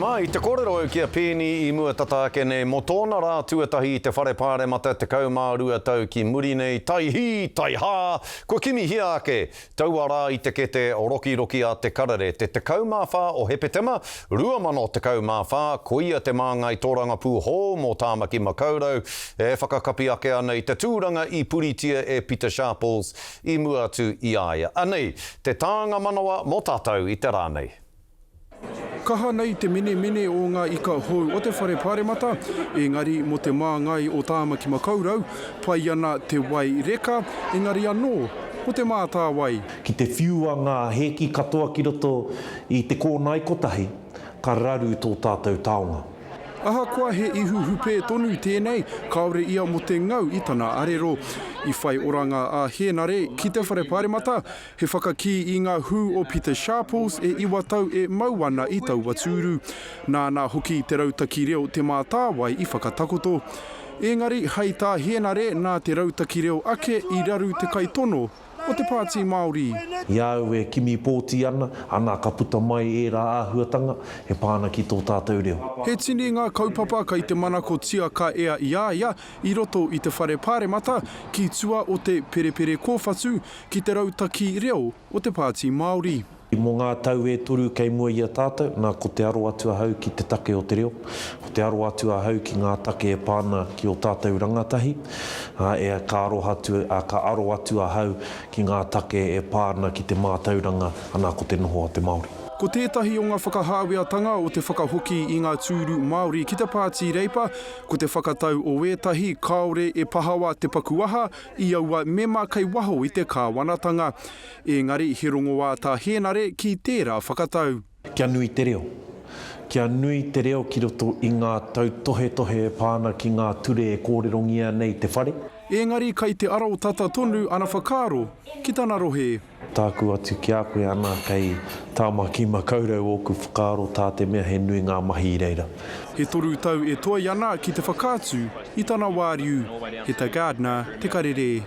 Mai, te kōrero kia pēni I mua tataake nei mo tōna rā tuatahi te whare pāremata te kaumārua tau ki muri nei tai hi, tai hā, ko kimi hia ake taua rā I te kete o roki a te karare te kaumāwhā o Hepetema, rua mano te kaumāwhā, ko ia te māngai tōranga pūho mō Tāmaki Makaurau, e whakakapi ake ana I te tūranga I puritia e Peter Sharples I mua atu I aia. Anei, te tāanga manawa mō tātou I te rānei. Kaha nei te mene o ngā ika hou o te whare pāremata, engari mo te māngai o Tāmaki Makaurau, pai ana te wai reka, engari anō, o te mātā wai. Ki te whiua ngā heki katoa ki roto I te kōnai kotahi, ka raru tō tātou taonga. Aha kua he ihu hupe tonu tēnei, kaore ia mo te ngau I tana arero. I whai oranga a Henare ki te whare pāremata, he whakaki I ngā hu o Peter Sharples e iwatau e mauana I tau watūru. Nāna hoki te rautaki reo te mātāwai I whakatakoto. Engari, hei tā Henare nā te rautaki reo ake I raru te kaitono o te Pāti Māori. Iau e kimi pōti ana ka puta mai e rā āhuatanga, he pāna ki tō tātou reo. He tini ngā kaupapa kai te manako tia ka ea ia I roto I te whare pāremata ki tua o te perepere kōwhatu ki te rautaki reo o te Pāti Māori. I mō ngā tau e toru kei mua I a tātou, nā ko te aro atu ahau ki te take o te reo, ko te aro atu ahau ki ngā take e pāna ki o tātou rangatahi, ka aro atu ahau ki ngā take e pāna ki te mātauranga, anā ko te noho a te Māori. Ko tētahi o ngā whakahāweatanga o te whakahoki I ngā tūru Māori ki te Pāti Reipa, ko te whakatau o ētahi kaore e pahawa te pakuaha I aua mema kei waho I te kāwanatanga. Engari, he rongo wā tā Henare ki tērā whakatau. Kia nui te reo. Kia nui te reo ki roto I ngā tau tohe e pāna ki ngā ture e kōrerongia nei te whare. Engari, kai te arau tata tonu ana whakaro ki tana rohe. Tāku atu ki a koe ana kei Tāmaki Makaurau o ku whakaro tā te mea he nui ngā mahi I reira. He toru tau e toi ana ki te whakātu I tana wāriu, he ta Gardner, te karere.